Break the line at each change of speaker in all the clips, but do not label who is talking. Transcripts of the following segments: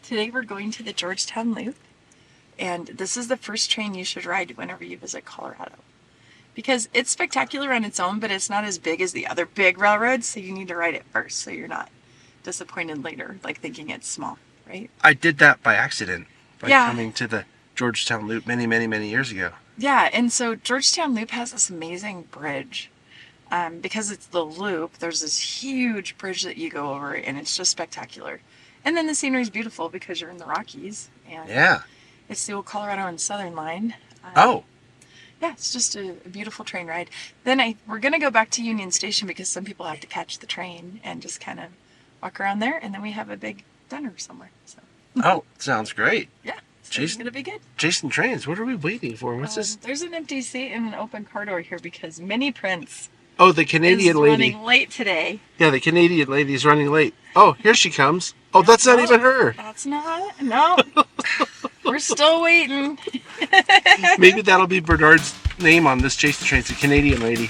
Today we're going to the Georgetown Loop, and this is the first train you should ride whenever you visit Colorado. Because it's spectacular on its own, but it's not as big as the other big railroads, so you need to ride it first so you're not disappointed later, like thinking it's small, right?
I did that by accident, coming to the Georgetown Loop many years ago.
Yeah, and so Georgetown Loop has this amazing bridge. Because it's the loop, there's this huge bridge that you go over, and it's just spectacular. And then the scenery is beautiful because you're in the Rockies. And
yeah.
It's the old Colorado and Southern line.
Yeah,
it's just a beautiful train ride. Then we're going to go back to Union Station because some people have to catch the train and just kind of walk around there. And then we have a big dinner somewhere. So.
Oh, sounds great.
Yeah, so it's going to be good.
Jason Trains, what are we waiting for? What's this?
There's an empty seat and an open car door here because Minnie Prince
Oh, the Canadian lady.
running late today.
Yeah, the Canadian lady's running late. Oh, here she comes. Oh, that's not even her.
That's not. No. We're still waiting.
Maybe that'll be Bernard's name on this Jason Trains, the Canadian lady.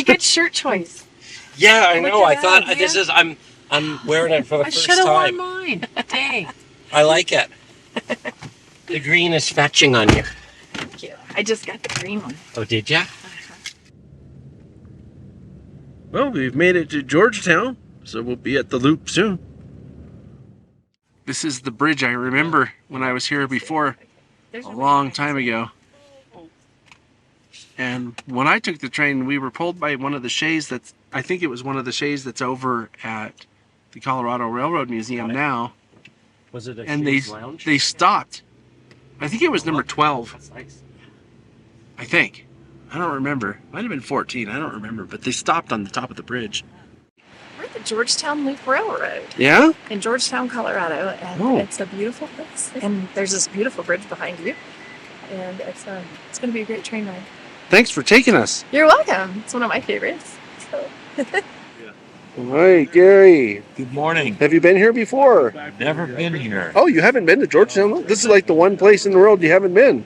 Good shirt choice.
Yeah, I know. I thought
yeah.
this is. I'm wearing it for the first
should have worn
time.
mine. Dang.
I like it. The green is fetching on you.
Thank you. I just got the green one.
Oh, did ya?
Well, we've made it to Georgetown, so we'll be at the Loop soon. This is the bridge I remember when I was here before, a long time ago. And when I took the train, we were pulled by one of the shays I think it was one of the shays that's over at the Colorado Railroad Museum now.
Was it a
And
Shays Lounge?
they stopped. I think it was number 12.
That's nice.
I think. I don't remember. Might have been 14. I don't remember. But they stopped on the top of the bridge.
We're at the Georgetown Loop Railroad
Yeah?
in Georgetown, Colorado, and it's a beautiful place. And there's this beautiful bridge behind you, and it's going to be a great train ride.
Thanks for taking us.
You're welcome. It's one of my favorites. So.
All right, Gary.
Good morning.
Have you been here before?
Never been here.
Oh, you haven't been to Georgetown? This is like the one place in the world you haven't been.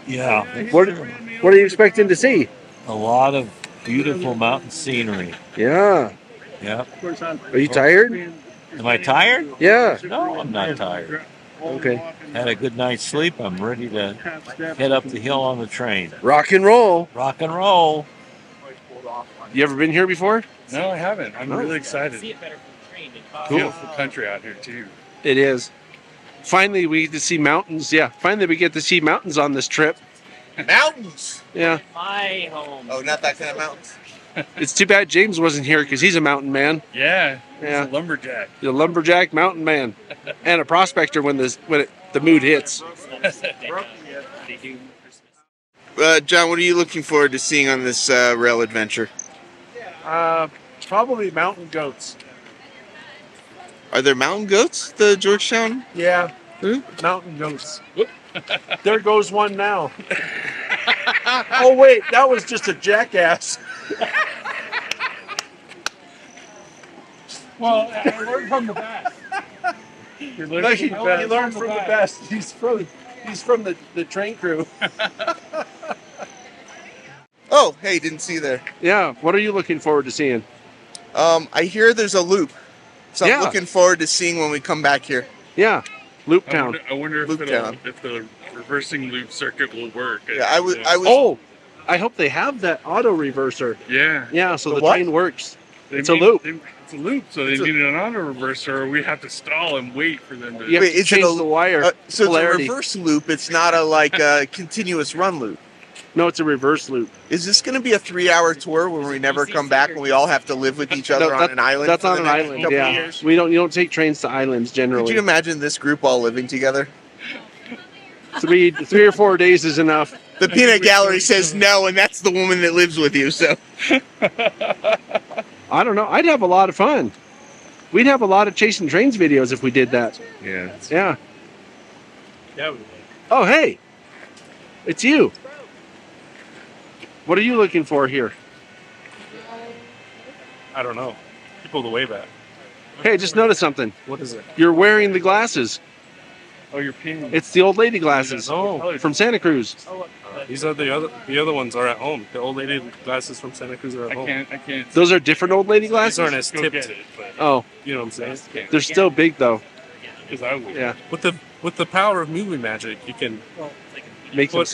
Yeah.
What are you expecting to see?
A lot of beautiful mountain scenery.
Yeah.
Yeah.
Are you tired?
Am I tired?
Yeah.
No, I'm not tired.
Okay.
Had a good night's sleep. I'm ready to head up the hill on the train.
Rock and roll.
Rock and roll.
You ever been here before?
No, I haven't. I'm really excited.
Cool.
Beautiful country out here too.
It is. Finally, we get to see mountains. Yeah, finally we get to see mountains on this trip.
Mountains?
Yeah.
My home.
Oh, not that kind of mountains.
It's too bad James wasn't here because he's a mountain man.
Yeah.
Yeah.
He's a lumberjack.
He's a lumberjack mountain man. And a prospector when the mood hits.
John, what are you looking forward to seeing on this rail adventure?
Probably mountain goats.
Are there mountain goats, the Georgetown?
Yeah. Mountain goats. There goes one now. Oh, wait, that was just a jackass.
Well, I learned from the best. You
No, he learned from the best. He's from the train crew.
Oh, hey, didn't see you there.
Yeah, what are you looking forward to seeing?
I hear there's a loop. So
Yeah.
I'm looking forward to seeing when we come back here.
Yeah, Loop Town.
I wonder
Loop Town.
if the reversing loop circuit will work.
Yeah, I was.
Oh, I hope they have that auto reverser.
Yeah.
Yeah, so the
what?
train works. It's a
need-
loop.
It's a loop, so they need an auto reverser, or we have to stall and wait for them to.
You have
Wait,
to
is it
change
a-
the wire
so
polarity.
it's a reverse loop. It's not a continuous run loop.
No, it's a reverse loop.
Is this going to be a 3-hour tour where we never come back and we all have to live with each other on an island?
That's
for
on
the
an
next
island,
couple
yeah.
years?
You don't take trains to islands generally.
Could you imagine this group all living together?
3 or 4 days is enough.
The peanut gallery says no, and that's the woman that lives with you. So
I don't know. I'd have a lot of fun. We'd have a lot of chasing trains videos if we did that.
Yeah.
Yeah.
Yeah.
Oh, hey. It's you. What are you looking for here?
I don't know. People to wave at.
Hey, I just noticed something.
What is it?
You're wearing the glasses.
Oh, your pin.
It's the old lady glasses
Oh,
from Santa Cruz.
these are the other ones are at home. The old lady glasses from Santa Cruz are at home. I can't.
Those are different old lady
These
glasses?
aren't as tipped.
Oh,
You know what I'm saying?
they're still big though.
Because I would.
Yeah.
With the power of movie magic, you can
Make them.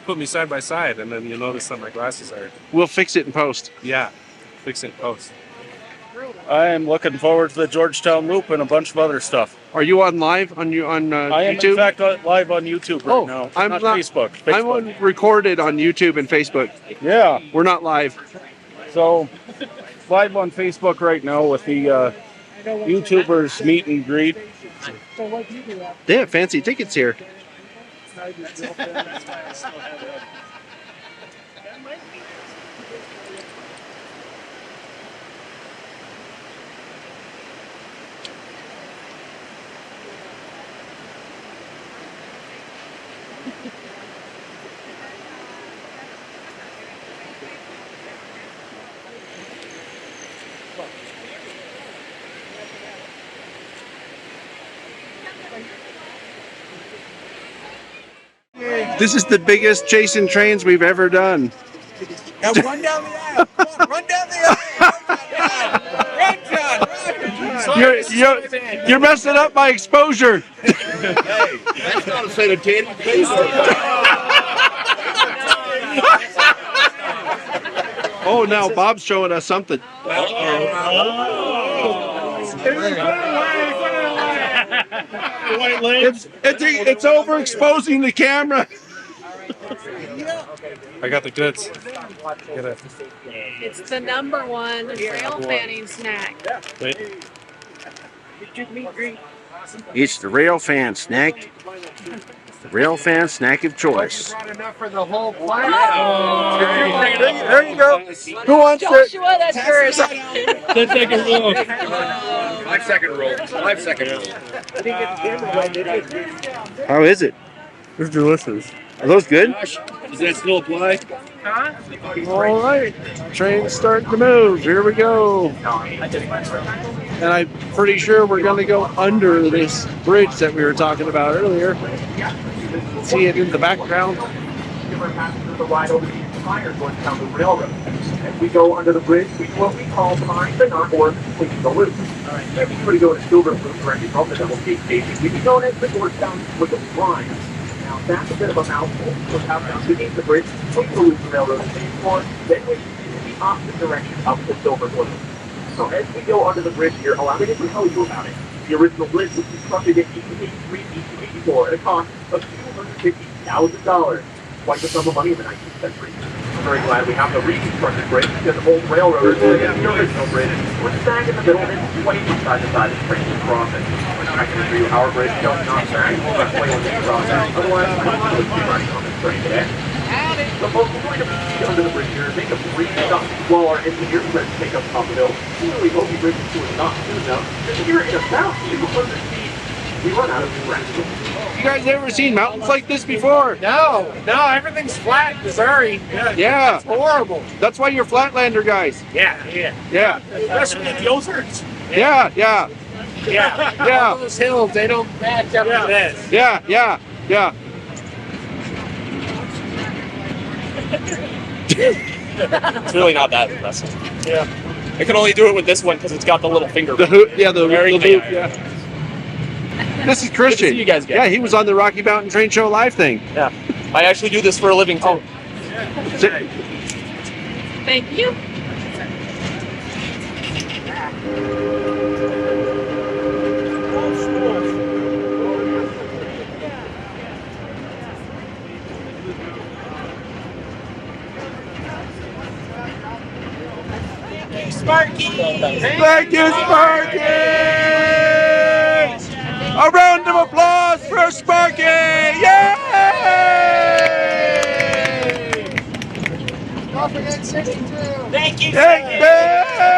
put me side by side, and then you'll notice that my glasses are.
We'll fix it in post.
Yeah, fix it in post.
I am looking forward to the Georgetown Loop and a bunch of other stuff.
Are you on live on
I am
YouTube?
in fact live on YouTube right now.
I'm
not
not-
Facebook.
I'm on recorded on YouTube and Facebook.
Yeah.
We're not live.
So live on Facebook right now with the YouTubers meet and greet.
They have fancy tickets here. This is the biggest chasing trains we've ever done.
Now run down the aisle. Come on, run down the aisle. Run, John.
You're messing up my exposure.
Hey, that's not a sanitary place.
Oh, now Bob's showing us something. It's overexposing the camera.
I got the goods.
It's the #1 rail fanning snack.
Wait.
It's the rail fan snack. The rail fan snack of choice.
Oh,
There you go. Who wants it?
Joshua, that's yours.
10-second rule.
5-second rule. 5-second rule.
How is it?
It's delicious.
Are those good?
Does that still apply?
All right. Train's starting to move. Here we go. And I'm pretty sure we're going to go under this bridge that we were talking about earlier. See it in the background.
The ride over the entire Georgetown Loop Railroad. As we go under the bridge, we do what we call behind the knot or completing the loop. If we were to go to Silver Loop directly from the Double Peak Station, we'd be known as the Georgetown Loop Line. Now that's a bit of a mouthful. So how down beneath the bridge, take the loop railroad station for, then we in the opposite direction up the Silver Loop. So as we go under the bridge here, allow me to tell you about it. The original bridge was constructed in 1883-1884 at a cost of $250,000. Quite a sum of money in the 19th century. I'm very glad we have the reconstructed bridge because old railroaders did the original bridge with a sag in the middle and sway from side to side as trains would cross it. I can assure you our bridge does not sag, but sway when they cross it. Otherwise, I would be running on this train today. So folks, we're going to proceed under the bridge here and make a brief stop while our engineers ready to take us top the hill. We really hope you bring us to a stop soon enough. Because here in about 200 feet, we run out of breath.
You guys ever seen mountains like this before?
No, everything's flat in Missouri.
Yeah.
Horrible.
That's why you're Flatlander guys.
Yeah.
Yeah.
Especially in the Ozarks.
Yeah.
Yeah.
Yeah.
All those hills, they don't match up to this.
Yeah.
It's really not that impressive.
Yeah.
I can only do it with this one because it's got the little finger.
The hoop, yeah, the
Very
loop,
big.
yeah. This is Christian.
Good to see you guys again.
Yeah, he was on the Rocky Mountain Train Show live thing.
Yeah. I actually do this for a living too.
Thank you.
Thank you, Sparky! A round of applause for Sparky! Yay!
Thank you.
Yay!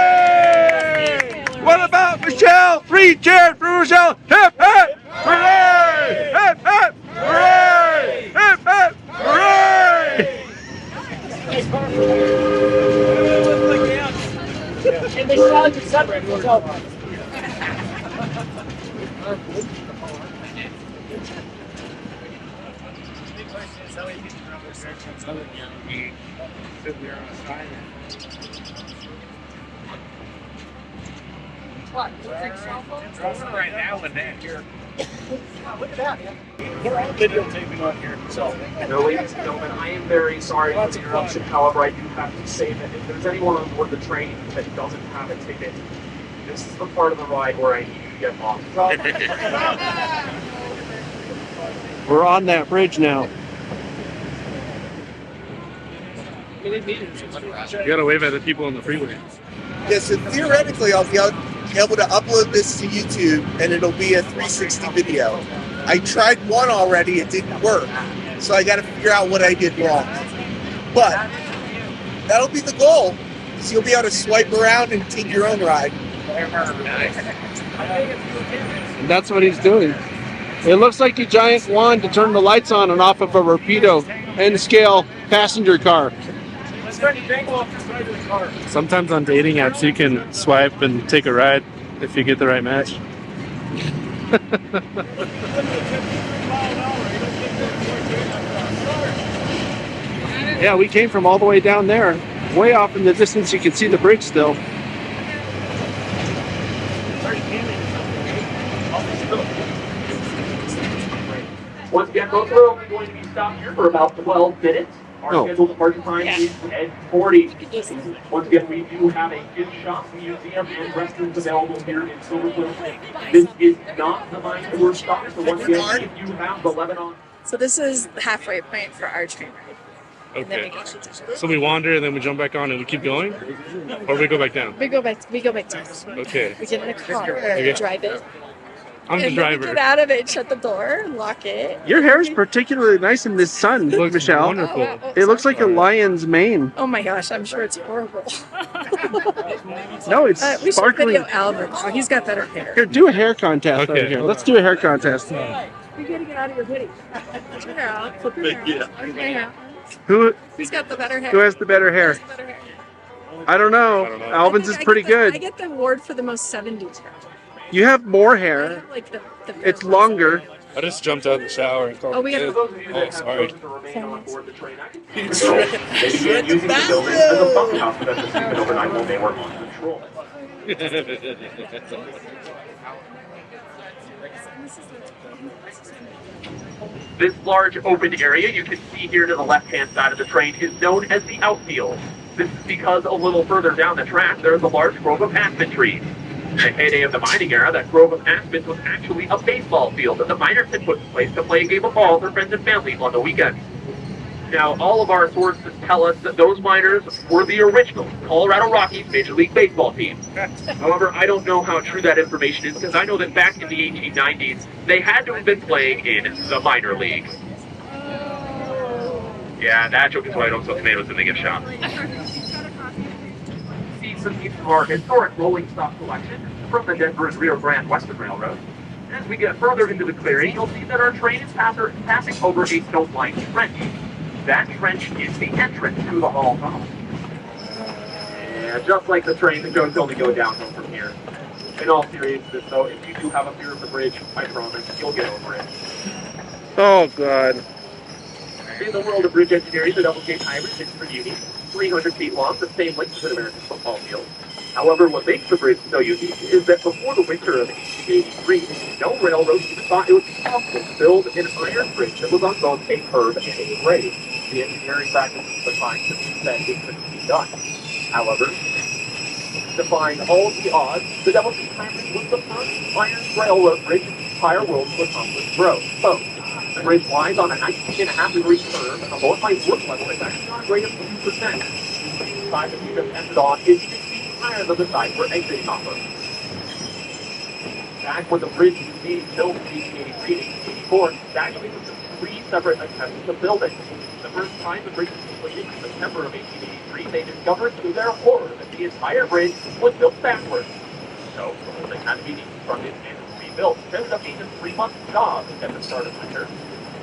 What about Michelle? 3 cheers for Michelle! Hip, hip! Hooray! Hip, hip!
And they sell it separate. So.
What?
Right now and then. Look at that. They're all videotaping on here. So, ladies and gentlemen, I am very sorry for the interruption. However, I do have to say that if there's anyone on board the train that doesn't have a ticket, this is the part of the ride where I need you to get off.
We're on that bridge now.
You gotta wave at the people on the freeway.
Yeah, so theoretically, I'll be able to upload this to YouTube, and it'll be a 360 video. I tried one already; it didn't work, so I got to figure out what I did wrong. But that'll be the goal, so you'll be able to swipe around and take your own ride.
And that's what he's doing. It looks like a giant wand to turn the lights on and off of a Rapido N-scale passenger car.
Sometimes on dating apps, you can swipe and take a ride if you get the right match.
Yeah, we came from all the way down there. Way off in the distance, you can see the bridge still.
Once again, folks, we're only going to be stopped here for about 12 minutes. Our scheduled departure time is 10:40. Once again, we do have a gift shop, museum, and restrooms available here in Silver Cliff. This is not the mine tour stop, so once again, if you have the Lebanon.
So this is the halfway point for our train ride. And then we
Okay.
get to
So we wander and then we jump back on and we keep going? Or we go back down?
We go back down.
Okay.
We get in a car,
Okay.
drive it.
I'm the
and then we
driver.
get out of it, shut the door, lock it.
Your hair is particularly nice in this sun,
Looks
Michelle.
wonderful.
Oh, wow.
It looks like a lion's mane.
Oh my gosh, I'm sure it's horrible.
No, it's
We should
sparkling.
video Albert. Oh, he's got better hair.
Here, do a hair contest
Okay.
over here. Let's do a hair contest.
You gotta get out of your hoodie. Put your hair out. Flip your hair out. Flip your hair out.
Who
Who's got the better hair?
has the better hair?
Who's got the better hair?
I don't know.
I don't know.
Alvin's
I
is
think
pretty
I
good.
get the award for the most 70s hair.
You have more
I
hair.
have like the
It's longer.
I just jumped out of the shower and called
Oh, we
it
gotta-
good. Oh, sorry.
To remain on board the train, I can see using the building as a bunkhouse for them to sleep in overnight while they were on patrol. This large open area you can see here to the left-hand side of the train is known as the outfield. This is because a little further down the track there is a large grove of aspen trees. In the heyday of the mining era, that grove of aspens was actually a baseball field that the miners had put in place to play a game of ball with their friends and family on the weekends. Now, all of our sources tell us that those miners were the original Colorado Rockies Major League Baseball team. However, I don't know how true that information is because I know that back in the 1890s, they had to have been playing in the minor leagues. Yeah, that joke is why I don't sell tomatoes in the gift shop. See some pieces of our historic rolling stock collection from the Denver and Rio Grande Western Railroad. As we get further into the clearing, you'll see that our train is passing over a stone-lined trench. That trench is the entrance to the hall tunnel. And just like the train, the roads only go downhill from here. In all seriousness, though, if you do have a fear of the bridge, I promise you'll get over it.
Oh, God.
In the world of bridge engineering, the double gauge hybrid is pretty unique. 300 feet long, the same length as an American football field. However, what makes the bridge so unique is that before the winter of 1883, no railroad even thought it would be possible to build an iron bridge that was on both a curve and a grade. The engineering practices of the time simply said it couldn't be done. However, defying all the odds, the double gauge hybrid was the first iron railroad bridge in the entire world to accomplish growth. The bridge lies on a 19.5-degree curve, and the load by work level is actually on a grade of 2%. The side that we depended on is 6 feet higher than the side we're exiting off of. Back when the bridge was being built in 1883 and 1884, it actually took 3 separate attempts to build it. The first time the bridge was completed in September of 1883, they discovered to their horror that the entire bridge was built backwards. So the whole thing had to be deconstructed and rebuilt. It ended up being a 3-month job at the start of winter.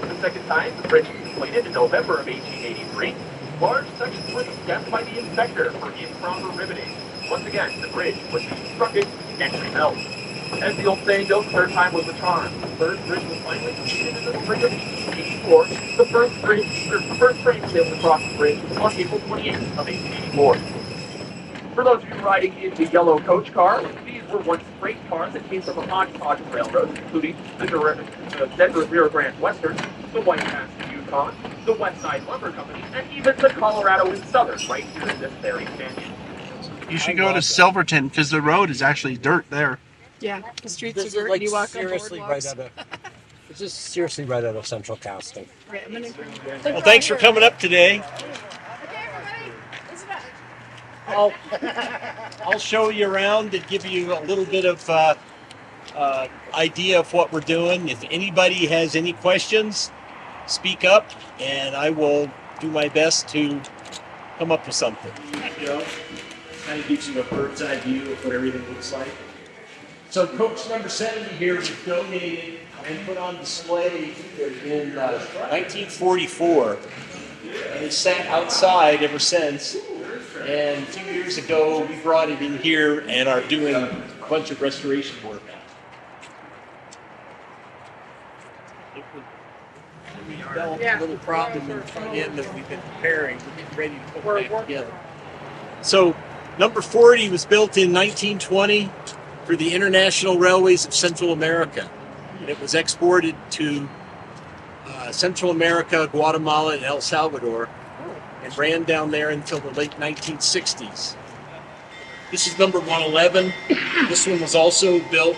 The second time, the bridge was completed in November of 1883. Large Section 3 stamped by the inspector for improper riveting. Once again, the bridge was constructed and rebuilt. As the old saying goes, third time was the charm. The third bridge was finally completed in the spring of 1884. The first train sailed across the bridge on April 28th of 1884. For those of you riding in the yellow coach car, these were once freight cars that came from a hodgepodge of railroads, including the Denver Rio Grande Western, the White Pass Yukon, the West Side Lumber Company, and even the Colorado and Southern right here in this very canyon.
You should go to Silverton because the road is actually dirt there.
Yeah, the streets
This
are
is
dirt.
like
You walk on
seriously right out of. This is seriously right out of Central Casting.
Well, thanks for coming up today. I'll show you around and give you a little bit of idea of what we're doing. If anybody has any questions, speak up, and I will do my best to come up with something. Kind of gives you a bird's eye view of what everything looks like. So coach number 70 here was donated and put on display in 1944. And it's sat outside ever since. And a few years ago, we brought it in here and are doing a bunch of restoration work. We developed a little problem in the front end that we've been preparing. We're getting ready to put it back together. So, number 40 was built in 1920 for the International Railways of Central America. And it was exported to Central America, Guatemala, and El Salvador, and ran down there until the late 1960s. This is number 111. This one was also built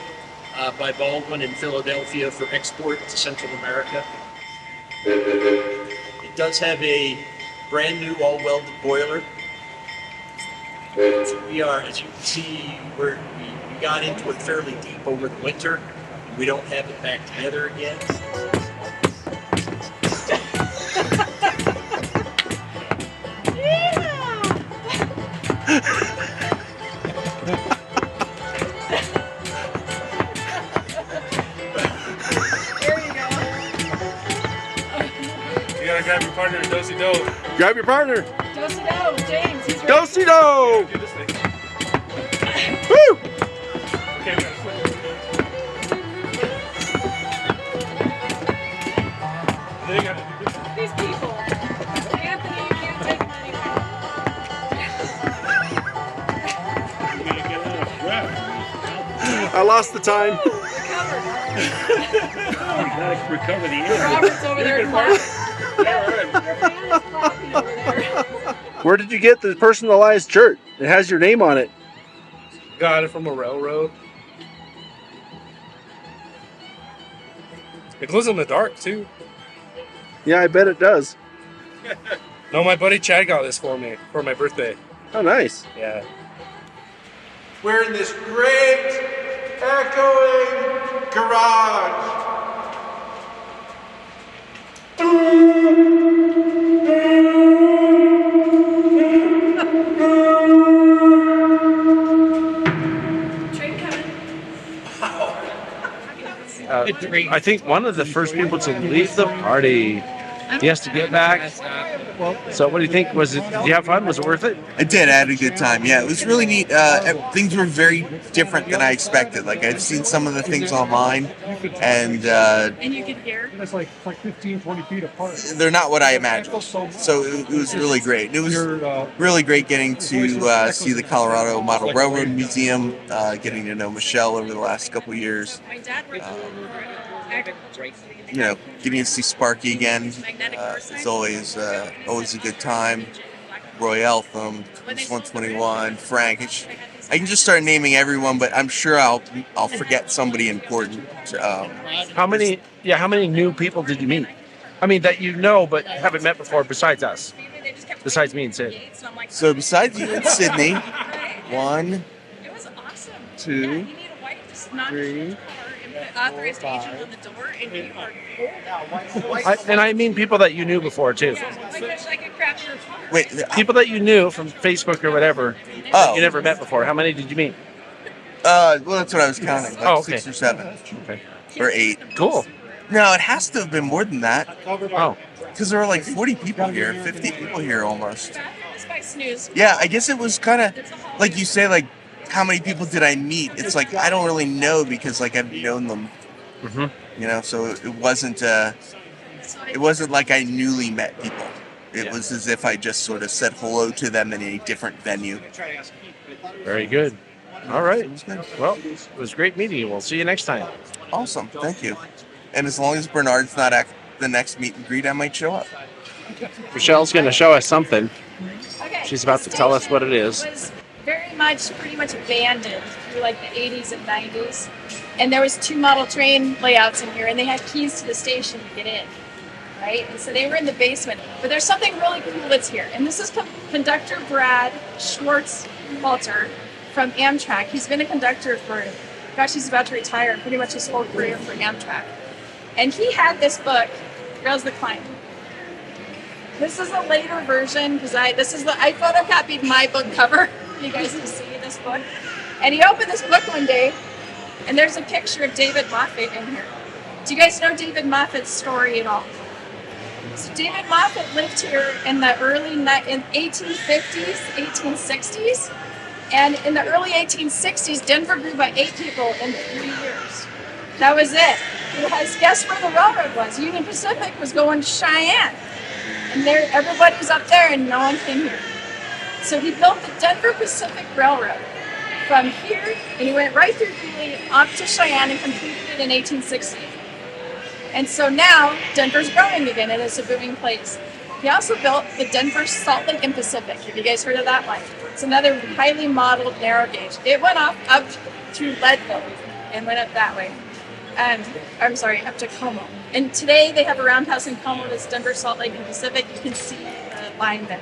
by Baldwin in Philadelphia for export to Central America. It does have a brand new all-welded boiler. So we are, as you can see, we got into it fairly deep over the winter, and we don't have it back together again.
You gotta grab your partner, do-si-do.
Grab your partner.
Do-si-do, James. He's ready.
Do-si-do.
Do this thing.
Woo!
Okay, we gotta switch. Then you gotta do this.
These people. Anthony, you can't take them anywhere.
I lost the time.
Recover the air.
Robert's over there clapping over there.
Where did you get the personalized shirt? It has your name on it.
Got it from a railroad. It glows in the dark too.
Yeah, I bet it does.
No, my buddy Chad got this for me for my birthday.
Oh, nice.
Yeah.
We're in this great echoing garage.
Train coming.
I think one of the first people to leave the party. He has to get back. So what do you think? Did you have fun? Was it worth it?
I did. I had a good time. Yeah, it was really neat. Things were very different than I expected. Like, I'd seen some of the things online, and
And you can hear.
It's like 15, 20 feet apart.
they're not what I imagined. So it was really great. It was really great getting to see the Colorado Model Railroad Museum, getting to know Michelle over the last couple of years.
My dad works agriculture.
Getting to see Sparky again. It's always a good time. Roy Eltham, 121, Frank. I can just start naming everyone, but I'm sure I'll forget somebody important.
How many new people did you meet? I mean, that you know but haven't met before besides us? Besides me and Sid.
So besides you and Sydney, 1,
It was awesome.
2,
You need a wife to not
3,
authorized agent on the door, and you are
And I mean people that you knew before too.
like a craft your car.
wait,
People that you knew from Facebook or whatever.
Oh.
You never met before. How many did you meet?
well, that's what I was counting. Like
Oh, okay.
6 or 7.
Okay.
Or 8.
Cool.
No, it has to have been more than that.
Oh.
because there were like 40 people here, 50 people here almost.
By snooze.
Yeah, I guess it was kind of like you say, like, how many people did I meet? It's like I don't really know because like I've known them, you know. So it wasn't like I newly met people. It was as if I just sort of said hello to them in a different venue.
Very good. All right. Well, it was great meeting you. We'll see you next time.
Awesome. Thank you. And as long as Bernard's not at the next meet and greet, I might show up.
Michelle's going to show us something.
Okay.
She's about to tell us what it is.
It was pretty much abandoned through like the 80s and 90s. And there was 2 model train layouts in here, and they had keys to the station to get in, right? And so they were in the basement. But there's something really cool that's here. And this is conductor Brad Schwartz-Walter from Amtrak. He's been a conductor for, gosh, he's about to retire pretty much his whole career for Amtrak. And he had this book, Rails the Climb. This is a later version because I photocopied my book cover. You guys can see this book. And he opened this book one day, and there's a picture of David Moffett in here. Do you guys know David Moffett's story at all? So David Moffett lived here in the in 1850s, 1860s, and in the early 1860s, Denver grew by 8 people in 3 years. That was it. Because guess where the railroad was? Union Pacific was going to Cheyenne. And there, everybody was up there and no one came here. So he built the Denver Pacific Railroad from here, and he went right through Greeley up to Cheyenne and completed it in 1860. And so now Denver's growing again and it's a booming place. He also built the Denver, Salt Lake, and Pacific. Have you guys heard of that line? It's another highly modeled narrow gauge. It went up to Leadville and went up that way. Up to Como. And today they have a roundhouse in Como that's Denver, Salt Lake, and Pacific. You can see the line there.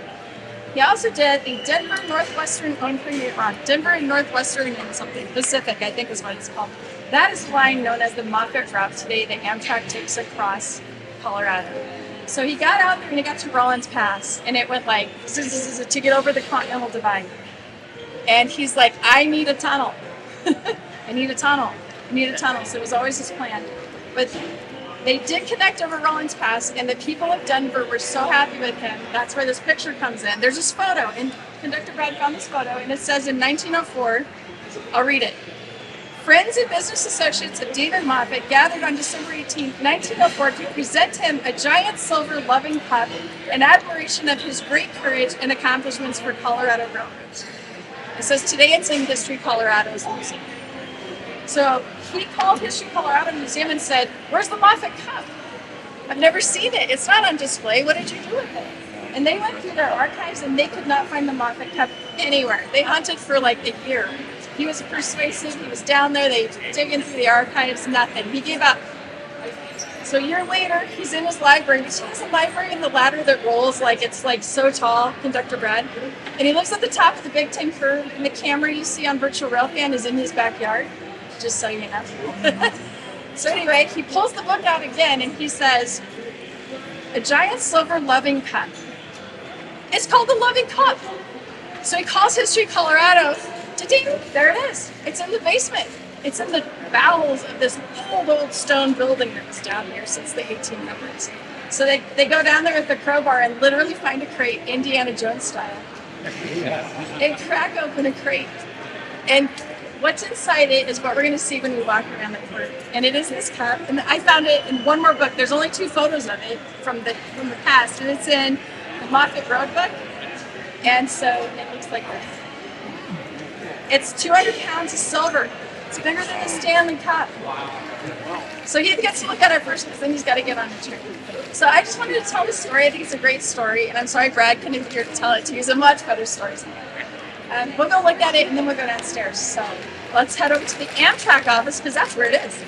He also did the Denver Northwestern, Denver and Northwestern and something, Pacific, I think is what it's called. That is the line known as the Moffett Route today that Amtrak takes across Colorado. So he got out there and he got to Rollins Pass, and it went like, to get over the Continental Divide. And he's like, I need a tunnel. I need a tunnel. So it was always his plan. But they did connect over Rollins Pass, and the people of Denver were so happy with him. That's where this picture comes in. There's this photo, and Conductor Brad found this photo, and it says in 1904, I'll read it. Friends and business associates of David Moffett gathered on December 18, 1904 to present him a giant silver loving cup in admiration of his great courage and accomplishments for Colorado railroads. It says, today it's in History Colorado's museum. So he called History Colorado Museum and said, where's the Moffett Cup? I've never seen it. It's not on display. What did you do with it? And they went through their archives and they could not find the Moffett Cup anywhere. They hunted for like a year. He was persuasive. He was down there. They digging through the archives, nothing. He gave up. So a year later, he's in his library. He has a library in the ladder that rolls like it's like so tall, Conductor Brad. And he lives at the top of the Big Ten curve, and the camera you see on Virtual Railfan is in his backyard, just so you know. So anyway, he pulls the book out again, and he says, a giant silver loving cup. It's called the Loving Cup. So he calls History Colorado. Ta-ding! There it is. It's in the basement. It's in the bowels of this old stone building that was down here since the 1800s. So they go down there with the crowbar and literally find a crate, Indiana Jones style, and crack open a crate. And what's inside it is what we're going to see when we walk around the court. And it is this cup. And I found it in one more book. There's only 2 photos of it from the past, and it's in the Moffett Road book. And so it looks like this. It's 200 pounds of silver. It's bigger than the Stanley Cup. So he gets to look at it first, because then he's got to get on the trip. So I just wanted to tell the story. I think it's a great story, and I'm sorry Brad couldn't be here to tell it to you. It's a much better story than that. We'll go look at it, and then we'll go downstairs. So let's head over to the Amtrak office, because that's where it is.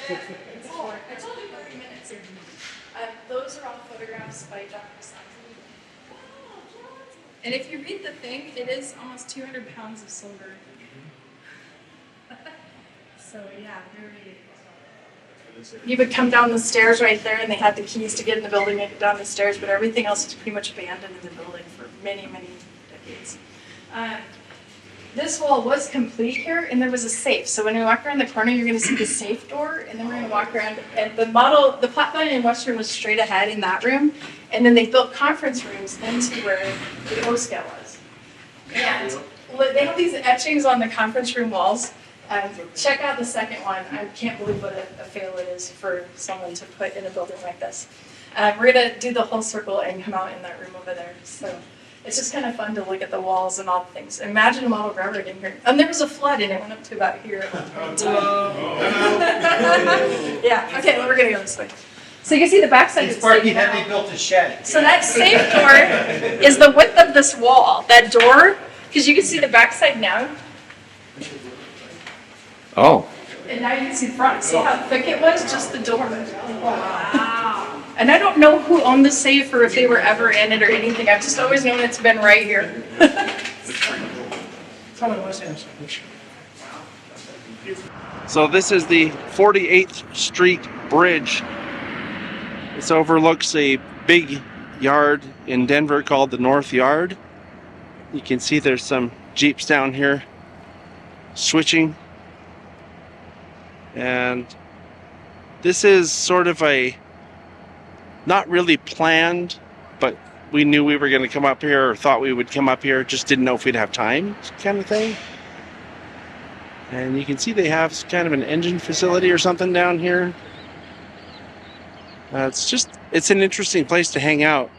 It's only 30 minutes. Those are all photographs by Dr. Simon. And if you read the thing, it is almost 200 pounds of silver. So yeah, you would come down the stairs right there, and they had the keys to get in the building and get down the stairs, but everything else is pretty much abandoned in the building for many, many decades. this wall was complete here, and there was a safe. So when we walk around the corner, you're going to see the safe door, and then we're going to walk around. And the platform in Western was straight ahead in that room, and then they built conference rooms into where the OSCA was. And they have these etchings on the conference room walls. Check out the second one. I can't believe what a fail it is for someone to put in a building like this. We're going to do the whole circle and come out in that room over there. So it's just kind of fun to look at the walls and all the things. Imagine a model railroad in here. And there was a flood and it went up to about here. Yeah, okay, well, we're going to go this way. So you can see the backside of the safe now.
They built a shed.
So that safe door is the width of this wall. That door, because you can see the backside now.
Oh.
And now you can see the front. See how thick it was? Just the door. Wow. And I don't know who owned the safe or if they were ever in it or anything. I've just always known it's been right here.
So this is the 48th Street Bridge. This overlooks a big yard in Denver called the North Yard. You can see there's some Jeeps down here switching. And this is sort of a not really planned, but we knew we were going to come up here or thought we would come up here, just didn't know if we'd have time kind of thing. And you can see they have kind of an engine facility or something down here. It's an interesting place to hang out,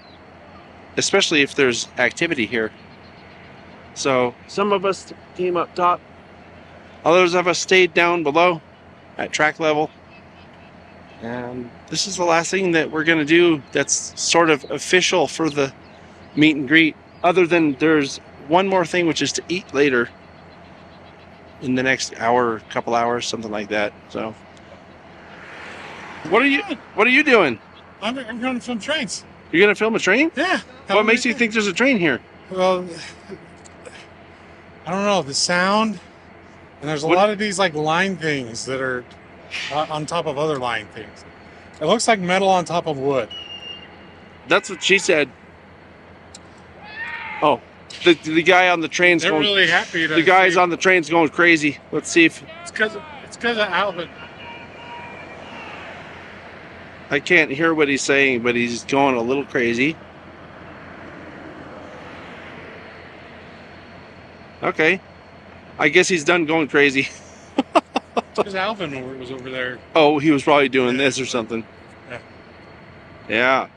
especially if there's activity here. So some of us came up top, others of us stayed down below at track level. And this is the last thing that we're going to do that's sort of official for the meet and greet, other than there's one more thing, which is to eat later in the next hour, couple hours, something like that. So what are you doing?
I'm going to film trains.
You're going to film a train?
Yeah.
What makes you think there's a train here?
Well, I don't know, the sound, and there's a lot of these like line things that are on top of other line things. It looks like metal on top of wood.
That's what she said. Oh, the guy on the train's
They're
going.
really happy.
The guys on the train's going crazy. Let's see if
It's because of Alvin.
I can't hear what he's saying, but he's going a little crazy. Okay, I guess he's done going crazy.
Because Alvin was over there.
Oh, he was probably doing this or something.
Yeah.
Yeah.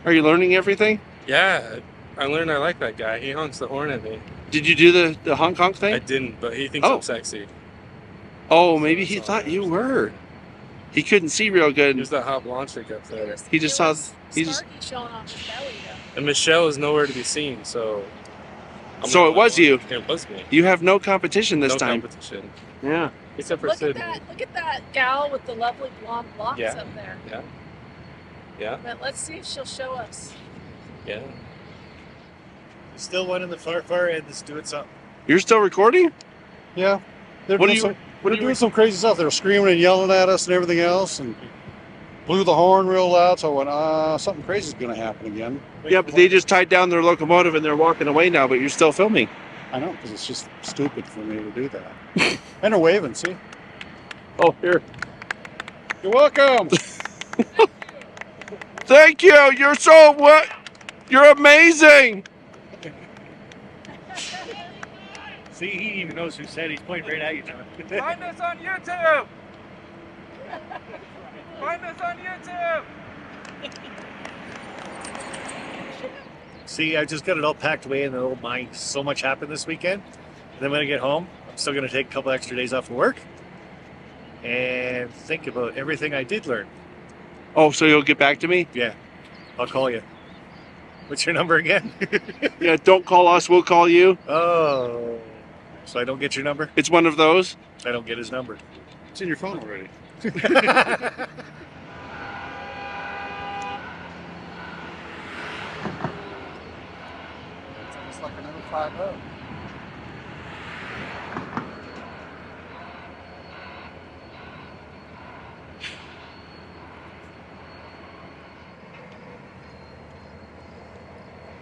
Are you learning everything?
Yeah, I learned I like that guy. He honks the horn at me.
Did you do the honk honk thing?
I didn't, but he thinks I'm sexy.
Oh, maybe he thought you were. He couldn't see real good.
There's that hot blonde chick up there.
He just saw. He just.
Showing off his belly, though.
And Michelle is nowhere to be seen, so.
So it was you.
It was me.
You have no competition this time.
No competition.
Yeah.
Except for
Look at
Sydney.
that! Look at that gal with the lovely blonde locks
Yeah.
up there.
Yeah. Yeah.
But let's see if she'll show us.
Yeah.
Still one in the far end that's doing something.
You're still recording?
Yeah. They're
What
doing
are you-
they're doing some crazy stuff. They're screaming and yelling at us and everything else, and blew the horn real loud. So I went, something crazy is going to happen again.
Yeah, but they just tied down their locomotive and they're walking away now. But you're still filming.
I know, because it's just stupid for me to do that. And they're waving. See?
Oh, here.
You're welcome.
Thank you. You're so what? You're amazing.
See, he even knows who said he's pointing right at you, John.
Find us on YouTube! Find us on YouTube!
See, I just got it all packed away in the old mind. So much happened this weekend. And then when I get home, I'm still going to take a couple extra days off of work and think about everything I did learn.
Oh, so you'll get back to me?
Yeah, I'll call you. What's your number again?
Yeah, don't call us. We'll call you.
Oh, so I don't get your number?
It's one of those.
I don't get his number.
It's in your phone already. 5-0.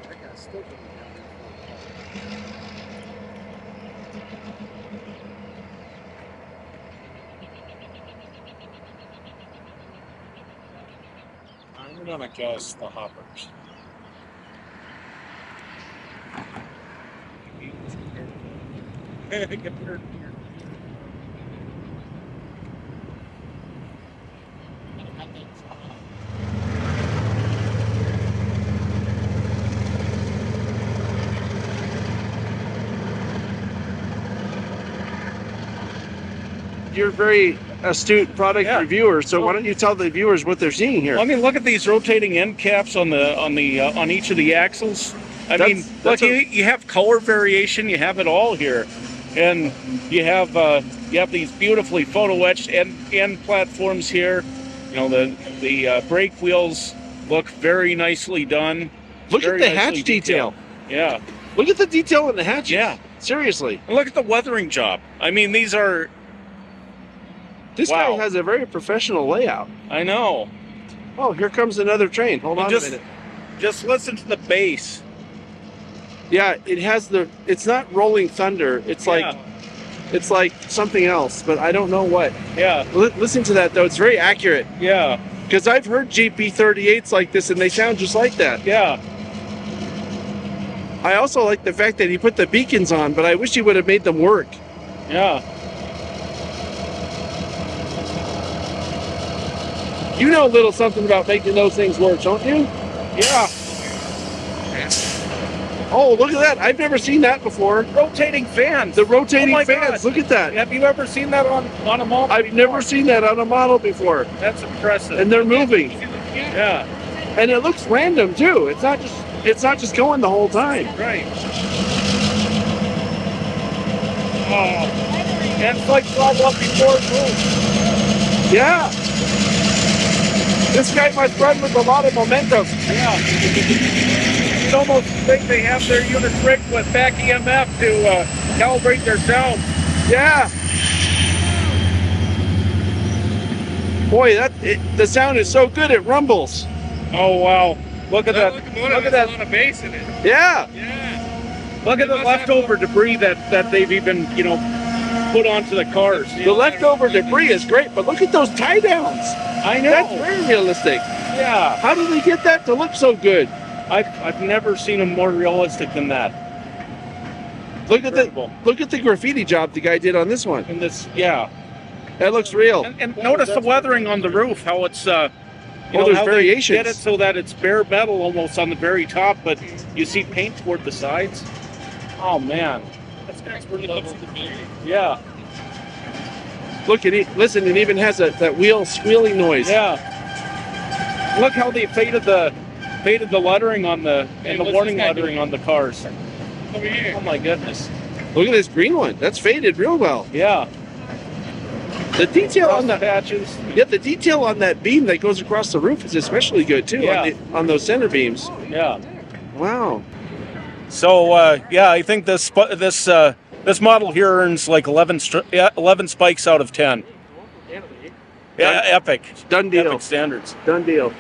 That guy's still going down there. I'm gonna guess the hoppers.
You're very astute product reviewer, so why don't you tell the viewers what they're seeing here?
I mean, look at these rotating end caps on each of the axles. I mean, look, you have color variation, you have it all here, and you have these beautifully photo etched end platforms here. You know, the brake wheels look very nicely done.
Look at the hatch detail.
Yeah.
Look at the detail on the hatches.
Yeah.
Seriously.
And look at the weathering job. I mean, these are.
This guy has a very professional layout.
I know.
Oh, here comes another train. Hold on a minute.
Just listen to the bass.
Yeah, it has it's not Rolling Thunder. It's like something else, but I don't know what.
Yeah.
Listen to that though. It's very accurate.
Yeah.
Because I've heard GP38s like this and they sound just like that.
Yeah.
I also like the fact that he put the beacons on, but I wish he would have made them work.
Yeah.
You know a little something about making those things work, don't you?
Yeah.
Oh, look at that. I've never seen that before.
Rotating fans.
The rotating fans.
God.
Look at that.
Have you ever seen that on a model?
I've never seen that on a model before.
That's impressive.
And they're moving.
Yeah.
And it looks random too. It's not just going the whole time.
Right. Oh. And it's like throttle up before it moves.
Yeah. This guy must run with a lot of momentum.
Yeah. You'd almost think they have their unit rigged with back EMF to calibrate their sound.
Yeah. Boy, the sound is so good it rumbles.
Oh wow! Look at that!
Look at that! A lot of bass in it.
Yeah.
Yeah.
Look at the leftover debris that they've even put onto the cars.
The leftover debris is great, but look at those tie downs.
I know.
That's very realistic.
Yeah.
How do they get that to look so good?
I've never seen them more realistic than that.
Look at the graffiti job the guy did on this one.
And this, yeah,
that looks real.
And notice the weathering on the roof. How it's there's
variations.
They get it so that it's bare metal almost on the very top, but you see paint toward the sides. Oh man,
That's pretty close to me.
Yeah.
Look at it. Listen, it even has that wheel squealing noise.
Yeah. Look how they faded the lettering on the warning lettering on the cars.
Over here.
Oh my goodness.
Look at this green one. That's faded real well.
Yeah.
The detail on the
patches.
Yeah, the detail on that beam that goes across the roof is especially good too.
Yeah.
On those center beams.
Yeah.
Wow.
So I think this model here earns like 11 spikes out of 10. Yeah, epic.
Done deal.
Epic standards.
Done deal.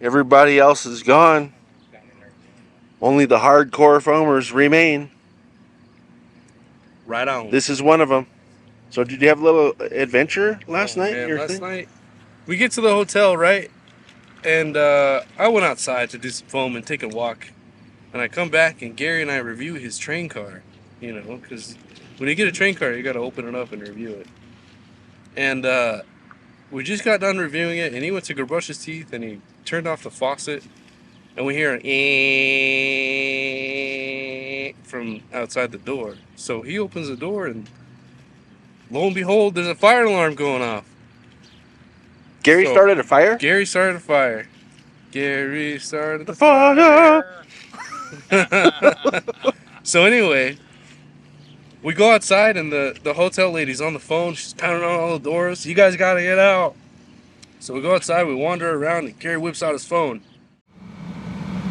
Everybody else is gone. Only the hardcore foamers remain.
Right on.
This is one of them. So did you have a little adventure last night?
Man, last night we get to the hotel, right? And I went outside to do some foam and take a walk. And I come back and Gary and I review his train car, because when you get a train car, you got to open it up and review it. And we just got done reviewing it, and he went to go brush his teeth, and he turned off the faucet, and we hear an from outside the door. So he opens the door, and lo and behold, there's a fire alarm going off.
Gary started a fire?
Gary started a fire. Gary started the fire. So anyway, we go outside, and the hotel lady's on the phone. She's pounding on all the doors. You guys got to get out. So we go outside, we wander around, and Gary whips out his phone.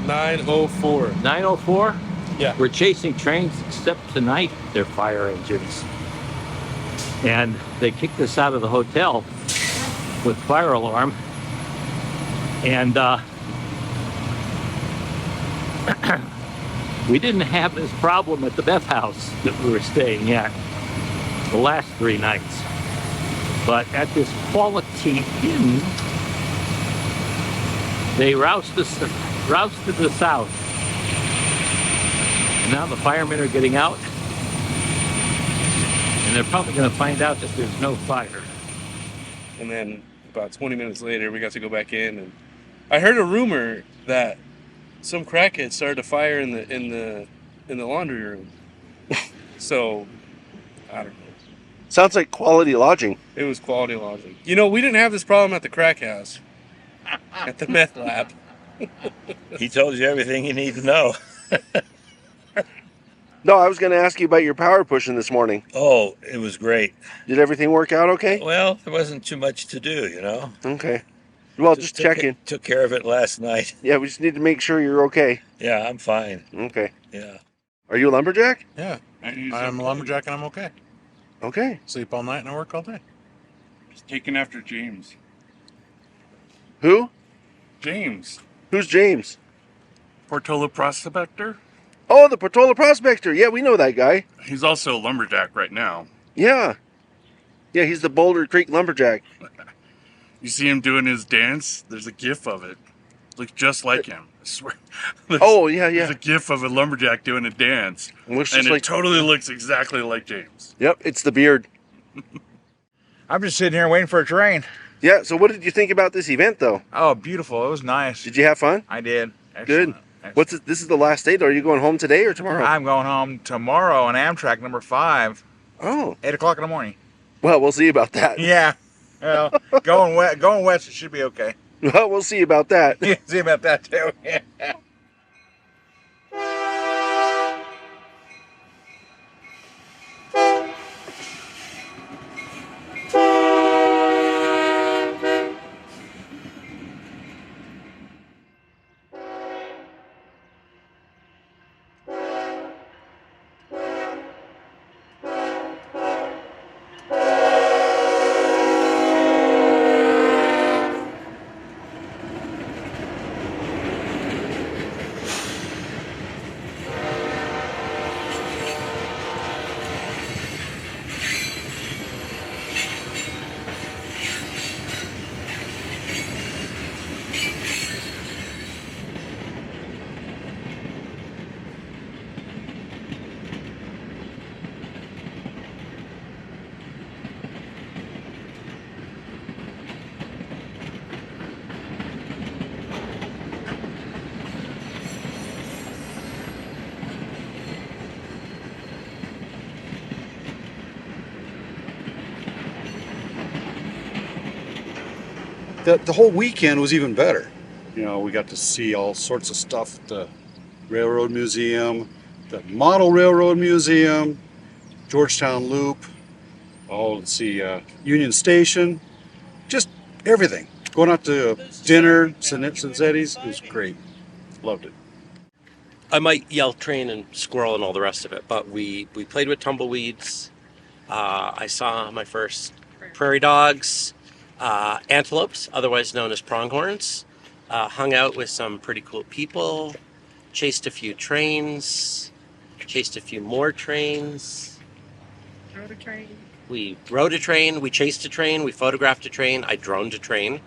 9:04.
9:04?
Yeah.
We're chasing trains, except tonight they're fire engines. And they kicked us out of the hotel with fire alarm. And we didn't have this problem at the Beth House that we were staying at the last 3 nights. But at this Quality Inn, they rousted us out. Now the firemen are getting out, and they're probably going to find out that there's no fire.
And then about 20 minutes later, we got to go back in, and I heard a rumor that some crackhead started a fire in the laundry room. So I don't know.
Sounds like quality lodging.
It was quality lodging. You know, we didn't have this problem at the crack house, at the meth lab.
He told you everything you need to know.
No, I was going to ask you about your power pushing this morning.
Oh, it was great.
Did everything work out okay?
Well, there wasn't too much to do, you know.
Okay. Well, just checking.
Took care of it last night.
Yeah, we just need to make sure you're okay.
Yeah, I'm fine.
Okay.
Yeah.
Are you a lumberjack?
Yeah. I'm a lumberjack and I'm okay.
Okay.
Sleep all night and I work all day.
Just taking after James.
Who?
James.
Who's James?
Portola Prospector.
Oh, the Portola Prospector. Yeah, we know that guy.
He's also a lumberjack right now.
Yeah. Yeah, he's the Boulder Creek lumberjack.
You see him doing his dance? There's a gif of it. Looks just like him. I swear.
Oh, yeah.
There's a gif of a lumberjack doing a dance.
Looks
and
just
it
like...
totally looks exactly like James.
Yep, it's the beard.
I'm just sitting here waiting for a train.
Yeah, so what did you think about this event, though?
Oh, beautiful. It was nice.
Did you have fun?
I did. Excellent.
Good.
Excellent.
This is the last day, though. Are you going home today or tomorrow?
I'm going home tomorrow on Amtrak number 5.
Oh.
8 o'clock in the morning.
Well, we'll see about that.
Yeah. Well, going west, it should be okay.
Well, we'll see about that.
Yeah, see about that, too. Yeah.
The whole weekend was even better. You know, we got to see all sorts of stuff at the Railroad Museum, the Model Railroad Museum, Georgetown Loop, Union Station, just everything. Going out to dinner, Cinetti's, it was great. Loved it.
I might yell train and squirrel and all the rest of it, but we played with tumbleweeds. I saw my first prairie dogs, antelopes, otherwise known as pronghorns. Hung out with some pretty cool people, chased a few trains, chased a few more trains.
Rode a train.
We rode a train, we chased a train, we photographed a train, I droned a train.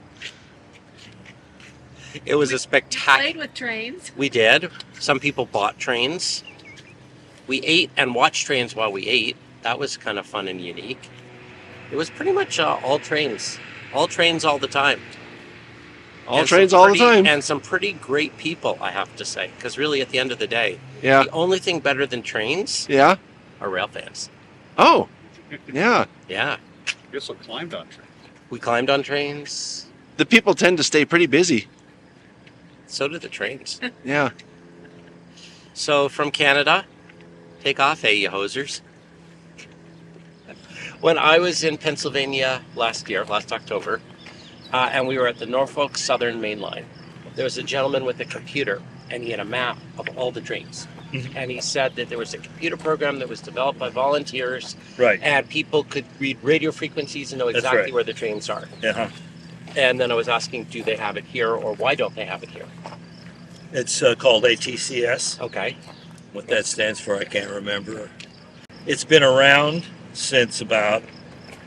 It was a spectacular...
Played with trains.
We did. Some people bought trains. We ate and watched trains while we ate. That was kind of fun and unique. It was pretty much all trains all the time.
All trains all the time.
And some pretty great people, I have to say. Because really, at the end of the day,
yeah,
the only thing better than trains
yeah,
are rail fans.
Oh, yeah.
Yeah.
We also climbed on trains.
We climbed on trains.
The people tend to stay pretty busy.
So do the trains.
Yeah.
So from Canada, take off, you hosers. When I was in Pennsylvania last October, and we were at the Norfolk Southern Main Line, there was a gentleman with a computer, and he had a map of all the trains. Mm-hmm. And he said that there was a computer program that was developed by volunteers,
right? And
people could read radio frequencies and know exactly where the trains are.
Uh-huh.
And then I was asking, do they have it here, or why don't they have it here?
It's called ATCS.
Okay.
What that stands for, I can't remember. It's been around since about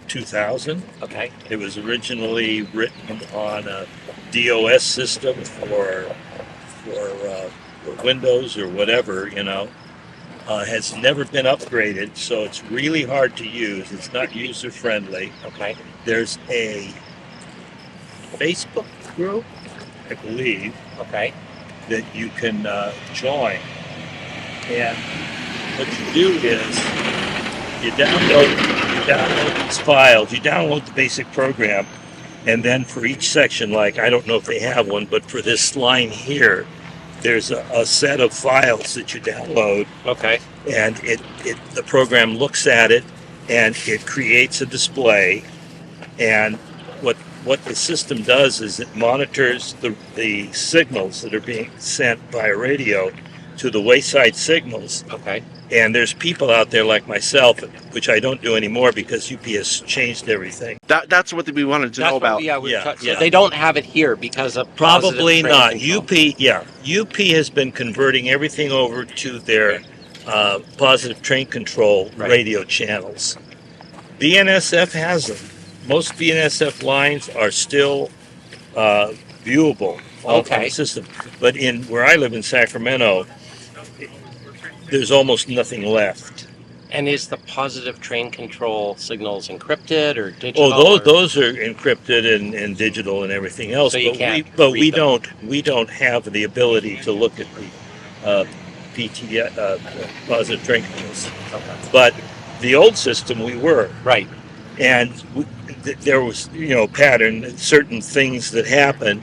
2000.
Okay.
It was originally written on a DOS system for Windows or whatever, has never been upgraded, so it's really hard to use. It's not user friendly.
Okay.
There's a Facebook group, I believe, that you can join. And what you do is you download these files, you download the basic program, and then for each section, like I don't know if they have one, but for this line here, there's a set of files that you download.
Okay.
And the program looks at it and it creates a display. And what the system does is it monitors the signals that are being sent via radio to the wayside signals.
Okay.
And there's people out there like myself, which I don't do anymore because UPS changed everything.
That's what we wanted to know about.
So they don't have it here because of
probably not.
Control.
UP has been converting everything over to their positive train control radio channels. BNSF has them. Most BNSF lines are still viewable on the system, but where I live in Sacramento, there's almost nothing left.
And is the positive train control signals encrypted or digital?
Oh, those are encrypted and digital and everything else.
So
we don't have the ability to look at the positive train controls.
Okay.
But the old system we were
right,
and there was pattern, certain things that happened.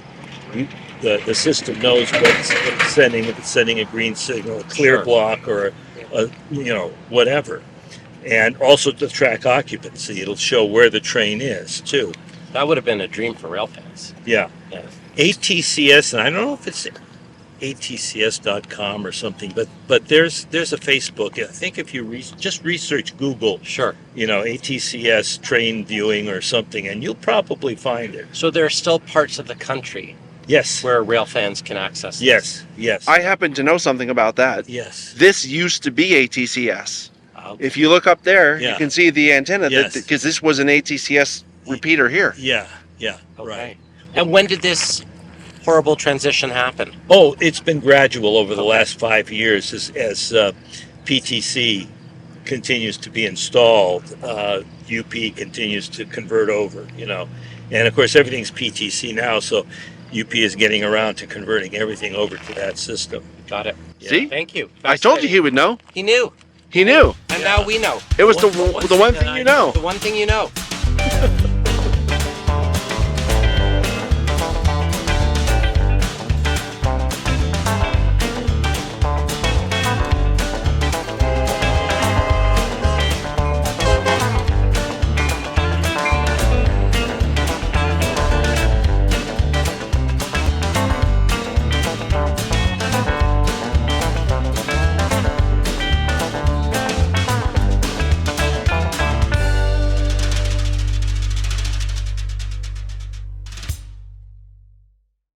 The system knows what's sending, if it's sending a green signal, a clear block, or whatever. And also to track occupancy, it'll show where the train is too.
That would have been a dream for rail fans.
Yeah. ATCS, and I don't know if it's atcs.com or something, but there's a Facebook. I think if you just research Google, ATCS train viewing or something, and you'll probably find it.
So there are still parts of the country,
yes,
where rail fans can access
this. Yes.
I happen to know something about that.
Yes.
This used to be ATCS. Okay. If you look up there, you can see the antenna, because this was an ATCS repeater here.
Yeah,
Okay.
right.
And when did this horrible transition happen?
Oh, it's been gradual over the last 5 years as PTC continues to be installed. UP continues to convert over, and of course everything's PTC now, so UP is getting around to converting everything over to that system.
Got it.
Yeah.
See?
Thank you.
I told you he would know.
He knew.
He knew.
And now we know.
It was the one thing you know.
The one thing you know.